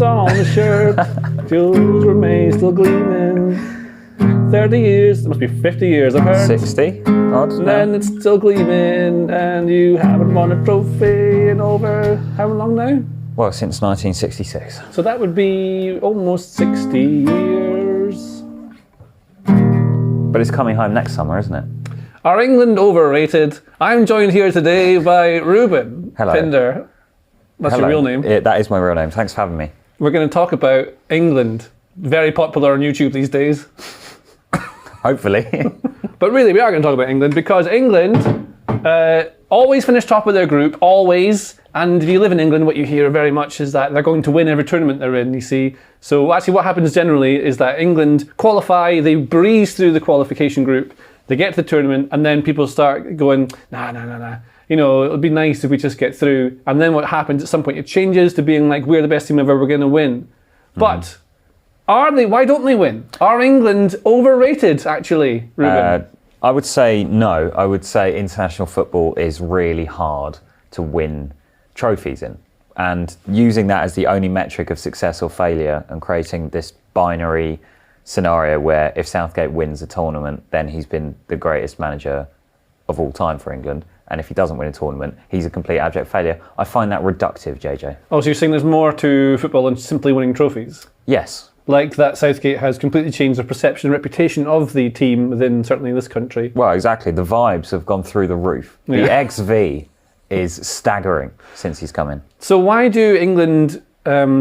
diamonds on the shirt. Jewels remain still gleaming. 30 years, it must be 50 years, I've heard. 60 odd. And then it's still gleaming, and you haven't won a trophy in over how long now? Well, since 1966. So that would be almost 60 years. But it's coming home next summer, isn't it? Are England overrated? I'm joined here today by Reuben Pinder. That's your real name? That is my real name. Thanks for having me. We're going to talk about England. Very popular on YouTube these days. Hopefully. But really, we are going to talk about England because England always finish top of their group, always. And if you live in England, what you hear very much is that they're going to win every tournament they're in, you see. So actually what happens generally is that England qualify, they breeze through the qualification group, they get to the tournament, and then people start going, nah. You know, it'll be nice if we just get through. And then what happens at some point, it changes to being like, we're the best team ever, we're going to win. But why don't they win? Are England overrated, actually, Reuben? I would say no. I would say international football is really hard to win trophies in. And using that as the only metric of success or failure and creating this binary scenario where if Southgate wins a tournament, then he's been the greatest manager of all time for England. And if he doesn't win a tournament, he's a complete abject failure. I find that reductive, JJ. Oh, so you're saying there's more to football than simply winning trophies? Yes. Like that Southgate has completely changed the perception and reputation of the team within certainly this country. Well, exactly. The vibes have gone through the roof. The XV is staggering since he's come in. So why do England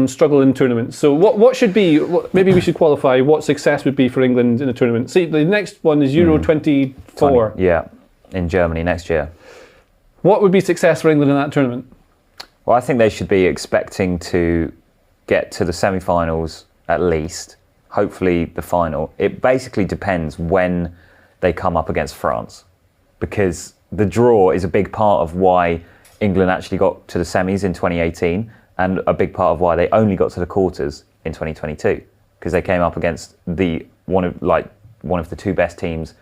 struggle in tournaments? So what should be, maybe we should qualify what success would be for England in a tournament. See, the next one is Euro 24. Yeah, in Germany next year. What would be success for England in that tournament? Well, I think they should be expecting to get to the semi-finals at least, hopefully the final. It basically depends when they come up against France, because the draw is a big part of why England actually got to the semis in 2018 and a big part of why they only got to the quarters in 2022, because they came up against one of the two best teams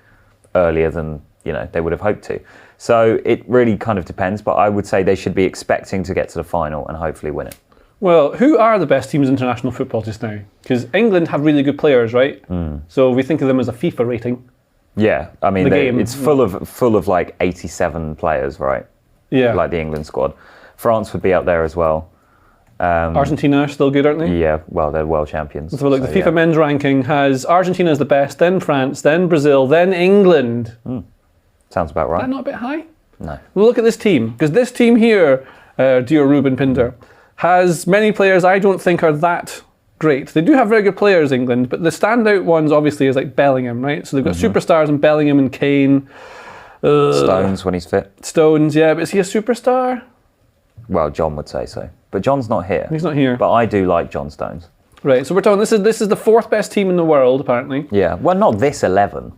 earlier than they would have hoped to. So it really kind of depends, but I would say they should be expecting to get to the final and hopefully win it. Well, who are the best teams in international football just now? Because England have really good players, right? So we think of them as a FIFA rating. Yeah, I mean, it's full of like 87 players, right? Yeah. Like the England squad. France would be up there as well. Argentina are still good, aren't they? Yeah, well, they're world champions. So look, the FIFA men's ranking has Argentina as the best, then France, then Brazil, then England. Sounds about right. Is that not a bit high? No. Well, look at this team, because this team here, dear Reuben Pinder, has many players I don't think are that great. They do have very good players, England, but the standout ones obviously is like Bellingham, right? So they've got superstars in Bellingham and Kane. Stones when he's fit. Stones, yeah, but is he a superstar? Well, John would say so. But John's not here. He's not here. But I do like John Stones. Right, so we're talking, this is the fourth best team in the world, apparently. Yeah, well, not this 11.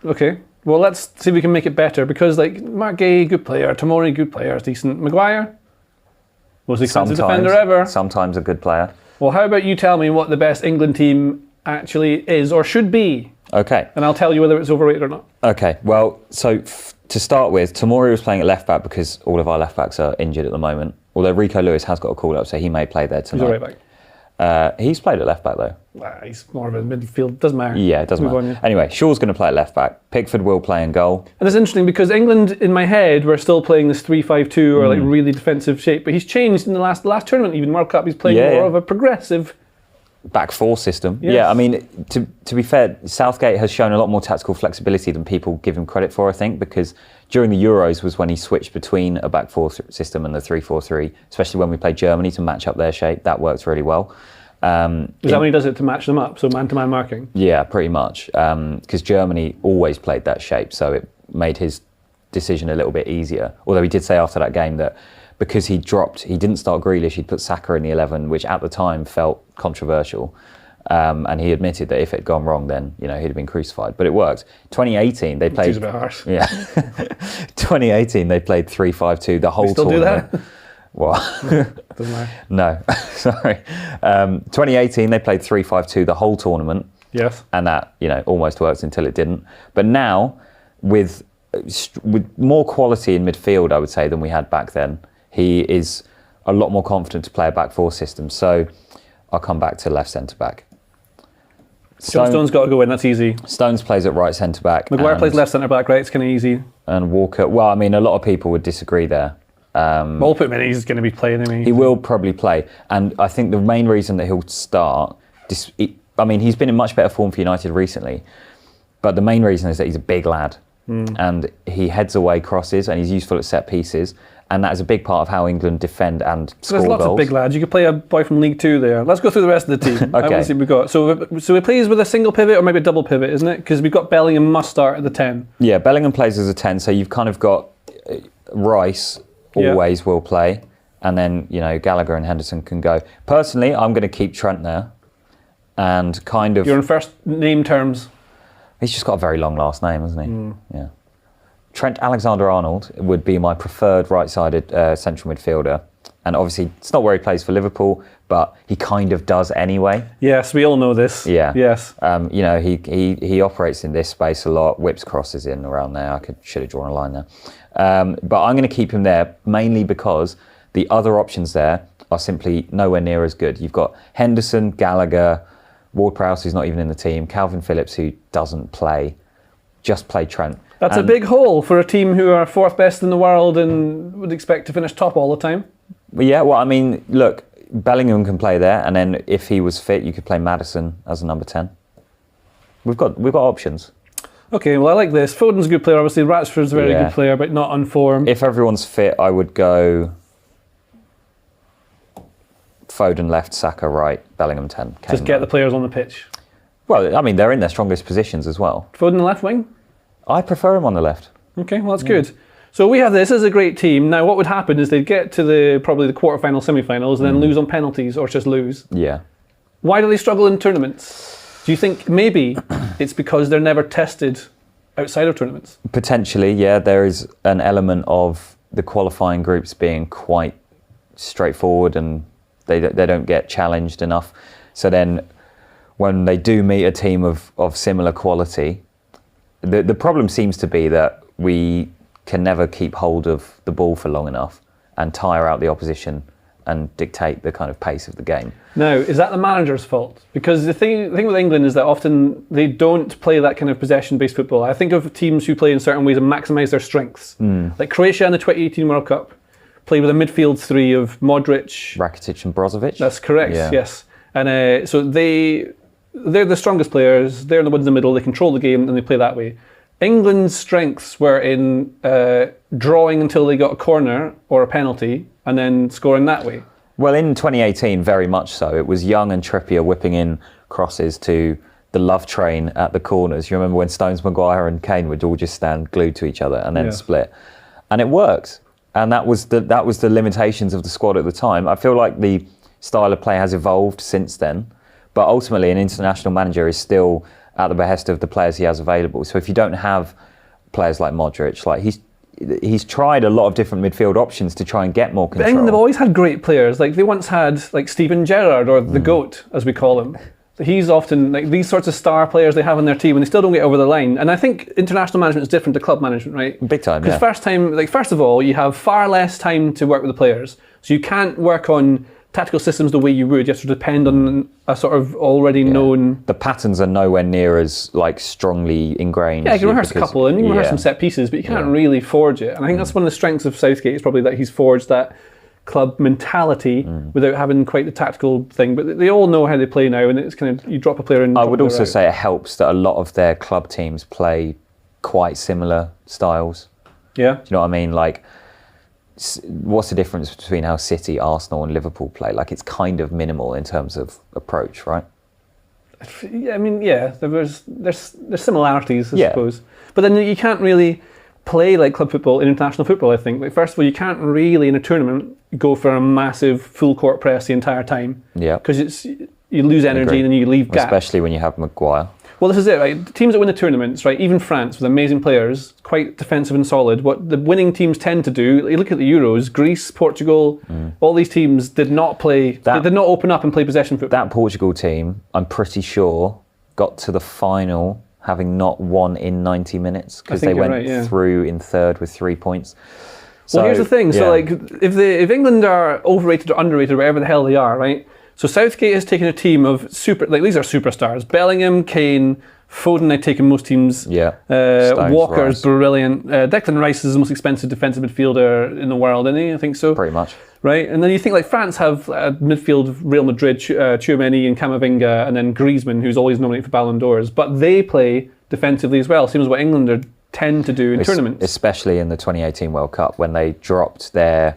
Okay, well, let's see if we can make it better, because like Mark Gay, good player, Tomori, good player, decent. Maguire, most expensive defender ever. Sometimes a good player. Well, how about you tell me what the best England team actually is, or should be? Okay. And I'll tell you whether it's overrated or not. Okay, well, so to start with, Tomori was playing at left back because all of our left backs are injured at the moment. Although Rico Lewis has got a call up, so he may play there tonight. He's a right back. He's played at left back though. He's more of a midfield, doesn't matter. Yeah, it doesn't matter. Anyway, Shaw's going to play at left back. Pickford will play in goal. And it's interesting because England, in my head, we're still playing this 3-5-2 or like really defensive shape, but he's changed in the last tournament, even World Cup. He's playing more of a progressive back four system. Yes. Yeah, I mean, to be fair, Southgate has shown a lot more tactical flexibility than people give him credit for, I think, because during the Euros was when he switched between a back four system and the 3-4-3, especially when we played Germany to match up their shape. That works really well. Is that when he does it to match them up, so man-to-man marking? Yeah, pretty much, because Germany always played that shape, so it made his decision a little bit easier. Although he did say after that game that because he didn't start Grealish, he'd put Saka in the 11, which at the time felt controversial. And he admitted that if it had gone wrong, then he'd have been crucified. But it worked. 2018, they played. Seems a bit harsh. Yeah. 2018, they played 3-5-2 the whole still tournament. Do that? What? Doesn't matter. No, sorry. 2018, they played 3-5-2 the whole tournament. Yes. And that almost worked until it didn't. But now, with more quality in midfield, I would say, than we had back then, he is a lot more confident to play a back four system. So I'll come back to left centre-back. Stone's got to go in, that's easy. Stones plays at right centre-back. Maguire plays left centre-back, right? It's kind of easy. And Walker, well, I mean, a lot of people would disagree there. We'll put him in, he's going to be playing him. He will probably play. And I think the main reason that he'll start, I mean, he's been in much better form for United recently, but the main reason is that he's a big lad. And he heads away crosses and he's useful at set pieces. And that is a big part of how England defend and score There's lots goals. of big lads. You could play a boy from League Two there. Let's go through the rest of the team. Okay. Let's see what we've got. So he plays with a single pivot or maybe a double pivot, isn't it? Because we've got Bellingham must start at the 10. Yeah, Bellingham plays as a 10, so you've kind of got Rice always will play, and then, you know, Gallagher and Henderson can go. Personally, I'm going to keep Trent there, and kind of... You're in first name terms. He's just got a very long last name, hasn't he? Yeah. Trent Alexander-Arnold would be my preferred right-sided central midfielder. And obviously, it's not where he plays for Liverpool, but he kind of does anyway. Yes, we all know this. Yeah. Yes. You know, he operates in this space a lot, whips crosses in around there. Should have drawn a line there. But I'm going to keep him there, mainly because the other options there are simply nowhere near as good. You've got Henderson, Gallagher, Ward-Prowse, who's not even in the team, Calvin Phillips, who doesn't play, just play Trent. That's a big hole for a team who are fourth best in the world and would expect to finish top all the time. Yeah, well, I mean, look, Bellingham can play there, and then if he was fit, you could play Maddison as a number 10. We've got options. Okay, well, I like this. Foden's a good player, obviously. Rashford's a very good player, but not on form. If everyone's fit, I would go Foden left, Saka right, Bellingham 10. Kane Just get the players on the pitch. Well, I mean, they're in their strongest positions as well. Foden left wing? I prefer him on the left. Okay, well, that's good. So we have this as a great team. Now, what would happen is they'd get to probably the quarterfinal, semi-finals, and then lose on penalties or just lose. Yeah. Why do they struggle in tournaments? Do you think maybe it's because they're never tested outside of tournaments? Potentially, yeah. There is an element of the qualifying groups being quite straightforward and they don't get challenged enough. So then when they do meet a team of similar quality, the problem seems to be that we can never keep hold of the ball for long enough and tire out the opposition and dictate the kind of pace of the game. Now, is that the manager's fault? Because the thing with England is that often they don't play that kind of possession-based football. I think of teams who play in certain ways and maximise their strengths. Like Croatia in the 2018 World Cup played with a midfield three of Modric, Rakitic and Brozovic? That's correct, yes. And so they're the strongest players, they're the ones in the middle, they control the game and they play that way. England's strengths were in drawing until they got a corner or a penalty and then scoring that way. Well, in 2018, very much so. It was Young and Trippier whipping in crosses to the love train at the corners. You remember when Stones, Maguire and Kane would all just stand glued to each other and then split. And it worked. And that was the limitations of the squad at the time. I feel like the style of play has evolved since then. But ultimately, an international manager is still at the behest of the players he has available. So if you don't have players like Modric, like he's tried a lot of different midfield options to try and get more control. But England have always had great players. Like they once had like Steven Gerrard or the GOAT, as we call him. He's often like these sorts of star players they have in their team and they still don't get over the line. And I think international management is different to club management, right? Big time, Because first of all, you have far less time to work with the players. So you can't work on tactical systems the way you would. You have to depend on a sort of already known... The patterns are nowhere near as like strongly ingrained. Yeah, you can rehearse a couple and you can rehearse some set pieces, but you can't really forge it. And I think that's one of the strengths of Southgate is probably that he's forged that club mentality without having quite the tactical thing. But they all know how they play now and it's kind of, you drop a player in. I would also say it helps that a lot of their club teams play quite similar styles. Yeah. Do you know what I mean? Like, what's the difference between how City, Arsenal and Liverpool play? Like, it's kind of minimal in terms of approach, right? Yeah, I mean, there's similarities, I suppose. But then you can't really play like club football in international football, I think. Like, first of all, you can't really, in a tournament, go for a massive full court press the entire time. Yeah. Because you lose energy and then you leave gaps. Especially when you have Maguire. Well, this is it, right? The teams that win the tournaments, right? Even France, with amazing players, quite defensive and solid. What the winning teams tend to do, you look at the Euros, Greece, Portugal, all these teams did not play, they did not open up and play possession football. That Portugal team, I'm pretty sure, got to the final having not won in 90 minutes because they went through in third with 3 points. So, well, here's the thing. So, like, if England are overrated or underrated, whatever the hell they are, right? So Southgate has taken a team of these are superstars. Bellingham, Kane, Foden, I'd taken most teams. Yeah. Walker's brilliant. Declan Rice is the most expensive defensive midfielder in the world, isn't he? I think so. Pretty much. Right, and then you think like France have midfield Real Madrid, Tchouaméni and Camavinga, and then Griezmann, who's always nominated for Ballon d'Ors, but they play defensively as well, same as what England tend to do in tournaments. Especially in the 2018 World Cup when they dropped they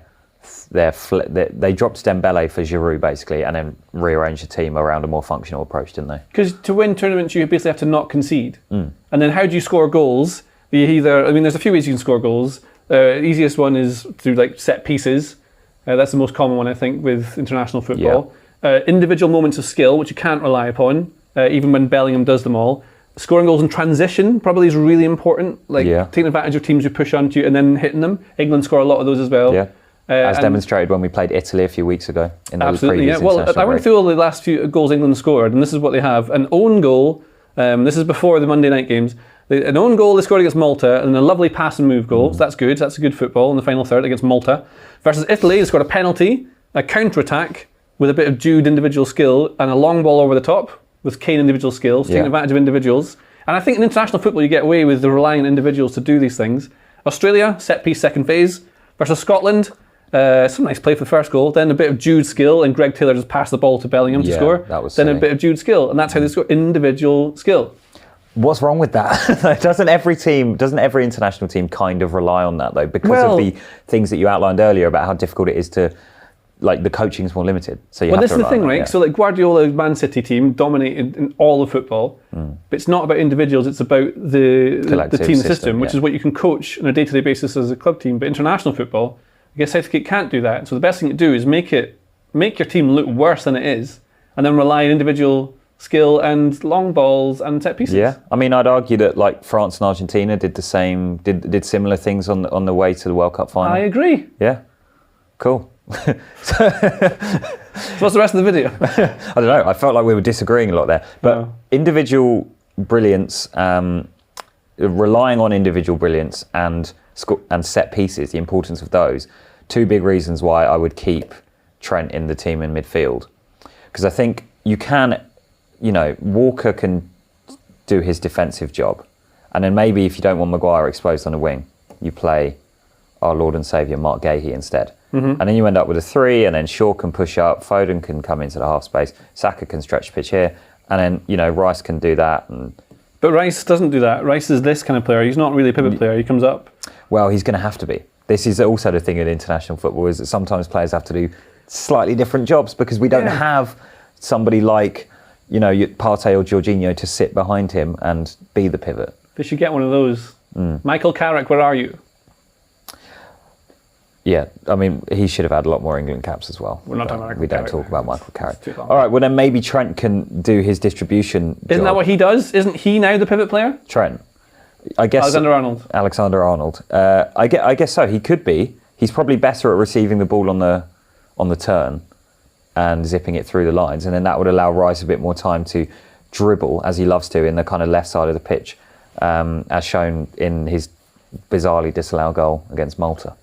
dropped Dembele for Giroud basically, and then rearranged the team around a more functional approach, didn't they? Because to win tournaments, you basically have to not concede, and then how do you score goals? There's a few ways you can score goals. Easiest one is through like set pieces. That's the most common one, I think, with international football. Yeah. Individual moments of skill, which you can't rely upon, even when Bellingham does them all. Scoring goals in transition probably is really important, taking advantage of teams who push onto you and then hitting them. England score a lot of those as well. Yeah. As demonstrated when we played Italy a few weeks ago in those previous Well, I went through all the last few goals England scored, and this is what they have. An own goal, this is before the Monday night games. An own goal they scored against Malta, and a lovely pass and move goal. So that's good. That's a good football in the final third against Malta. Versus Italy, they scored a penalty, a counter-attack with a bit of Jude individual skill, and a long ball over the top with Kane individual skills, taking advantage of individuals. And I think in international football, you get away with relying on individuals to do these things. Australia, set piece second phase. Versus Scotland, some nice play for the first goal, then a bit of Jude skill, and Greg Taylor just passed the ball to Bellingham to score. That was then silly. A bit of Jude skill, and that's how they score, individual skill. What's wrong with that? Doesn't every international team kind of rely on that though? Because of the things that you outlined earlier about how difficult it is to, the coaching is more limited. So you have this to is the thing, on that, right? yeah. So Guardiola's Man City team dominated in all of football, but it's not about individuals, it's about the team system, which is what you can coach on a day-to-day basis as a club team. But international football, I guess Southgate can't do that. So the best thing to do is make your team look worse than it is, and then rely on individual skill and long balls and set pieces. Yeah, I mean, I'd argue that France and Argentina did the same, did similar things on the way to the World Cup final. I agree. Yeah, cool. So what's the rest of the video? I don't know. I felt like we were disagreeing a lot there, but individual brilliance, relying on individual brilliance and set pieces, the importance of those, two big reasons why I would keep Trent in the team in midfield, because I think you can. Walker can do his defensive job. And then maybe if you don't want Maguire exposed on the wing, you play our Lord and Saviour Mark Gahey instead. And then you end up with a three, and then Shaw can push up, Foden can come into the half space, Saka can stretch pitch here, and then, Rice can do that. But Rice doesn't do that. Rice is this kind of player. He's not really a pivot player. He comes up. Well, he's going to have to be. This is also the thing in international football, is that sometimes players have to do slightly different jobs because we don't have somebody like... Partey or Jorginho to sit behind him and be the pivot. They should get one of those. Michael Carrick, where are you? Yeah, I mean, he should have had a lot more England caps as well. We're not talking about We don't Carrick. talk about Michael Carrick. All right, well then maybe Trent can do his distribution Isn't that what he does? Isn't he now the pivot player? Trent. I guess Alexander Arnold. I guess so. He could be. He's probably better at receiving the ball on the turn and zipping it through the lines, and then that would allow Rice a bit more time to dribble, as he loves to, in the kind of left side of the pitch, as shown in his bizarrely disallowed goal against Malta.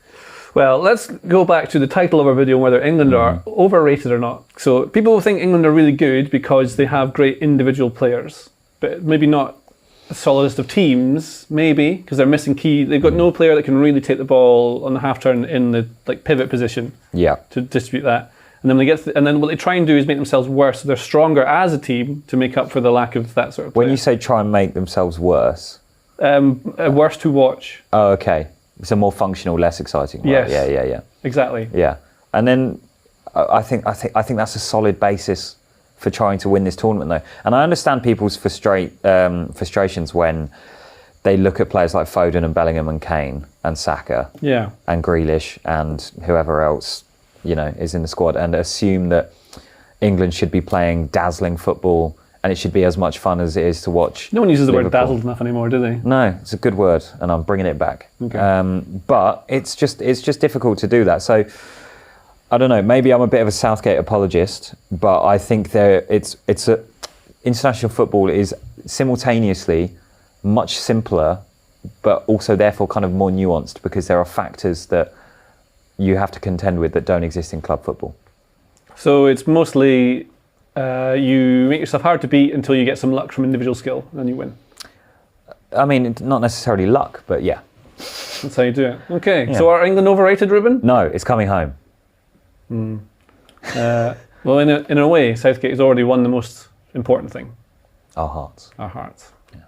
Well, let's go back to the title of our video, whether England are overrated or not. So people think England are really good because they have great individual players, but maybe not a solidest of teams, maybe, because they're missing key. They've got no player that can really take the ball on the half turn in the pivot position to distribute that. And then and what they try and do is make themselves worse. So they're stronger as a team to make up for the lack of that sort of player. When you say try and make themselves worse, worse to watch. Oh, okay. So more functional, less exciting. Right? Yes. Yeah. Exactly. Yeah, and then I think that's a solid basis for trying to win this tournament, though. And I understand people's frustrations when they look at players like Foden and Bellingham and Kane and Saka, and Grealish and whoever else is in the squad, and assume that England should be playing dazzling football and it should be as much fun as it is to watch. No one uses Liverpool. the word dazzled enough anymore, do they? No, it's a good word, and I'm bringing it back. Okay. But it's just difficult to do that. So I don't know. Maybe I'm a bit of a Southgate apologist, but I think international football is simultaneously much simpler, but also therefore kind of more nuanced, because there are factors that you have to contend with that don't exist in club football. So it's mostly you make yourself hard to beat until you get some luck from individual skill, and then you win. I mean, not necessarily luck, but yeah. That's how you do it. Okay, so are England overrated, Reuben? No, it's coming home. Well, in a way, Southgate has already won the most important thing. Our hearts. Our hearts. Yeah.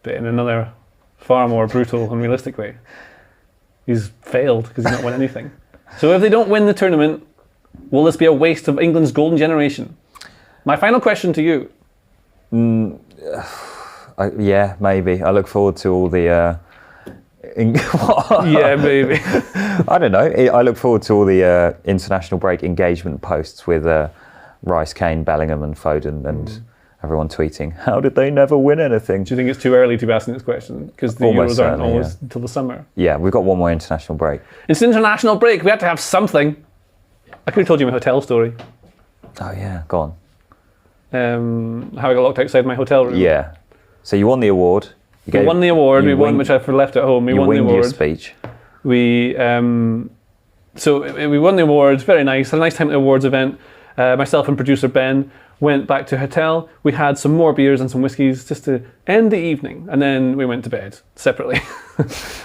But in another far more brutal and realistic way, he's failed because he's not won anything. So if they don't win the tournament, will this be a waste of England's golden generation? My final question to you. Yeah, maybe. I look forward to all the... Yeah, maybe. I don't know. I look forward to all the international break engagement posts with Rice, Kane, Bellingham and Foden and everyone tweeting, how did they never win anything? Do you think it's too early to be asking this question? Because the Almost Euros aren't certainly, always until the summer. Yeah, we've got one more international break. It's an international break. We had to have something. I could have told you my hotel story. Oh yeah, go on. How I got locked outside my hotel room. Yeah. So you won the award. We won the award. We won, which I left at home. We won the award. Your speech. We won the awards. Very nice. Had a nice time at the awards event. Myself and producer Ben went back to a hotel. We had some more beers and some whiskies just to end the evening, and then we went to bed separately.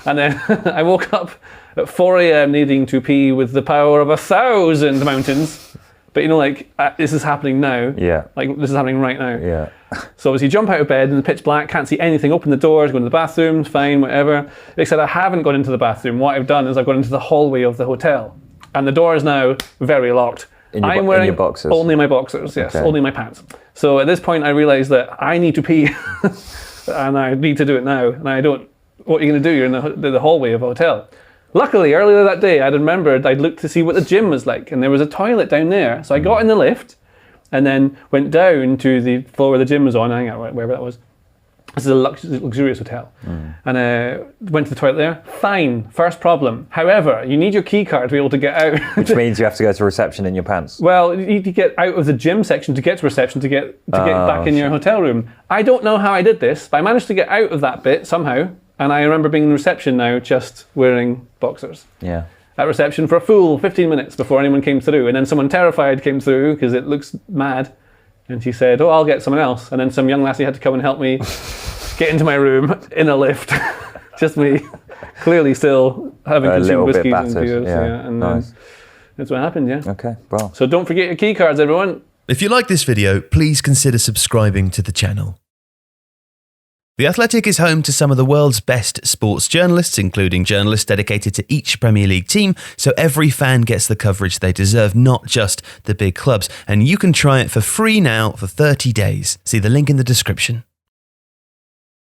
And then I woke up at 4 a.m. needing to pee with the power of 1,000 mountains. But you know, like, this is happening now. Yeah. Like, this is happening right now. Yeah. So obviously, jump out of bed in the pitch black, can't see anything, open the doors, go into the bathroom, fine, whatever. Except I haven't gone into the bathroom. What I've done is I've gone into the hallway of the hotel. And the door is now very locked. I'm wearing in your boxers? Only my boxers, yes. Okay. Only my pants. So at this point, I realised that I need to pee. And I need to do it now. And I don't... What are you going to do? You're in the hallway of a hotel. Luckily, earlier that day, I'd remembered I'd looked to see what the gym was like, and there was a toilet down there. So I got in the lift, and then went down to the floor where the gym was on, I think, wherever that was. This is a luxurious hotel. And went to the toilet there. Fine, first problem. However, you need your key card to be able to get out. Which means you have to go to reception in your pants. Well, you need to get out of the gym section to get to reception to get back in your hotel room. I don't know how I did this, but I managed to get out of that bit somehow. And I remember being in reception now, just wearing boxers. Yeah. At reception for a full 15 minutes before anyone came through. And then someone terrified came through because it looks mad. And she said, oh, I'll get someone else. And then some young lassie had to come and help me get into my room in a lift. Just me, clearly still having consumed whiskeys and beers. Yeah. And nice. That's what happened, yeah. Okay, well. So don't forget your key cards, everyone. If you like this video, please consider subscribing to the channel. The Athletic is home to some of the world's best sports journalists, including journalists dedicated to each Premier League team, so every fan gets the coverage they deserve, not just the big clubs. And you can try it for free now for 30 days. See the link in the description.